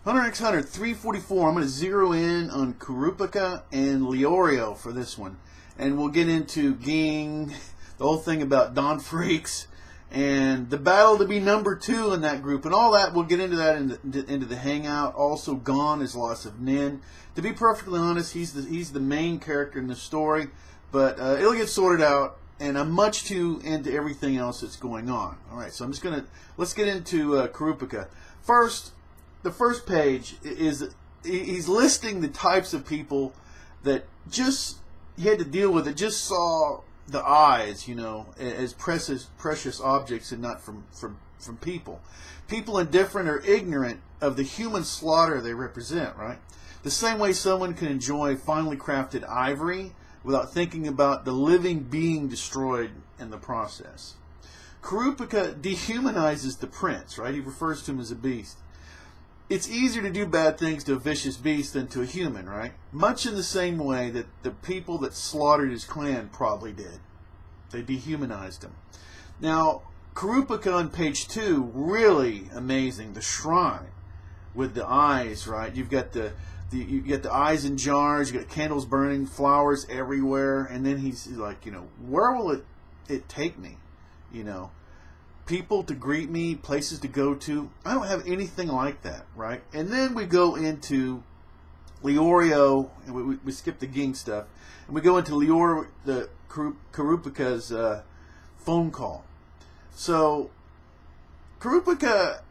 Hunter x Hunter 344. I'm going to zero in on Kuripka and Leorio for this one. And we'll get into Ging, the whole thing about Don Freaks, and the battle to be number 2 in that group, and all that. We'll get into that into the hangout. Also, Gone is loss of Nin. To be perfectly honest, he's the main character in the story, but it'll get sorted out, and I'm much too into everything else that's going on. All right, so let's get into Kuripka. First, the first page is he's listing the types of people that just he had to deal with. It just saw the eyes, as precious objects and not from people. People indifferent or ignorant of the human slaughter they represent, right? The same way someone can enjoy finely crafted ivory without thinking about the living being destroyed in the process. Kuripka dehumanizes the prince, right? He refers to him as a beast. It's easier to do bad things to a vicious beast than to a human, right? Much in the same way that the people that slaughtered his clan probably did. They dehumanized him. Now, Kuripka on page 2, really amazing. The shrine with the eyes, right? You've got the eyes in jars, you got candles burning, flowers everywhere, and then he's like, where will it take me? People to greet me, places to go to. I don't have anything like that, right? And then we go into Leorio, and we skip the Ging stuff, and we go into Leorio, the Kuripka's phone call. So Kuripka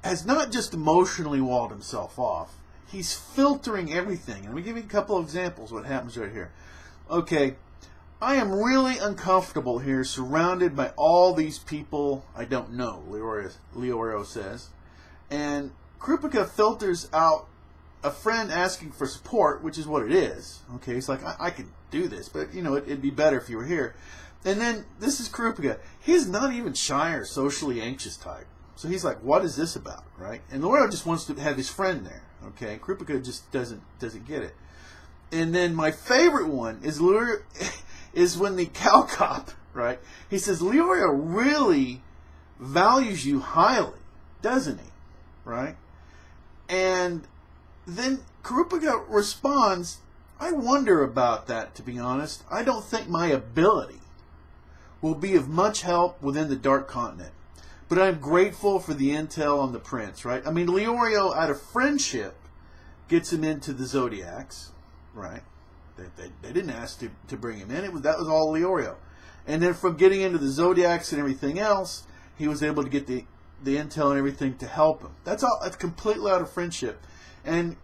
has not just emotionally walled himself off. He's filtering everything. And let me give you a couple of examples of what happens right here. Okay, I am really uncomfortable here, surrounded by all these people I don't know, Leorio says. And Kuripka filters out a friend asking for support, which is what it is. Okay, it's like, I can do this, but, it'd be better if you were here. And then, this is Kuripka. He's not even shy or socially anxious type. So he's like, what is this about, right? And Leorio just wants to have his friend there, okay? Kuripka just doesn't get it. And then my favorite one is when the cow cop, right? He says, Leorio really values you highly, doesn't he? Right? And then Kuripka responds, I wonder about that, to be honest. I don't think my ability will be of much help within the Dark Continent. But I'm grateful for the intel on the prince, right? I mean, Leorio, out of friendship, gets him into the Zodiacs, right? They didn't ask to bring him in. That was all Leorio. And then from getting into the Zodiacs and everything else, he was able to get the intel and everything to help him. That's completely out of friendship. And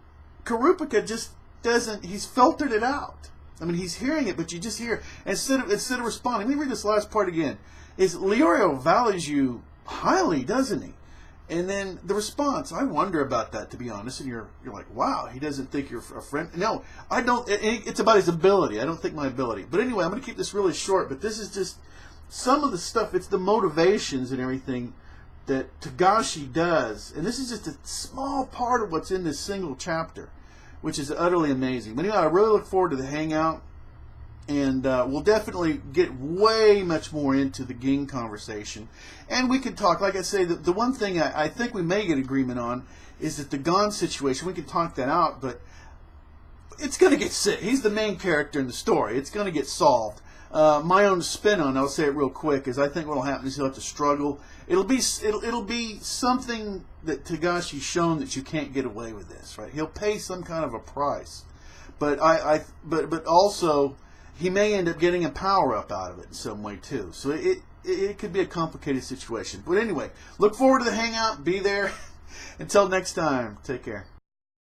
Kuripka just doesn't, he's filtered it out. I mean, he's hearing it, but you just hear, instead of responding, let me read this last part again, is Leorio values you highly, doesn't he? And then the response, I wonder about that, to be honest. And you're like, wow, he doesn't think you're a friend. No, I don't. It's about his ability. I don't think my ability. But anyway, I'm going to keep this really short. But this is just some of the stuff. It's the motivations and everything that Togashi does. And this is just a small part of what's in this single chapter, which is utterly amazing. But anyway, I really look forward to the hangout. And we'll definitely get way much more into the Ging conversation. And we can talk, like I say, the one thing I think we may get agreement on is that the Gon situation, we can talk that out, but it's going to get sick. He's the main character in the story. It's going to get solved. My own spin on it, I'll say it real quick, is I think what will happen is he'll have to struggle. It'll be something that Togashi's shown that you can't get away with this, right? He'll pay some kind of a price. But but also, he may end up getting a power-up out of it in some way, too. So it could be a complicated situation. But anyway, look forward to the hangout. Be there. Until next time, take care.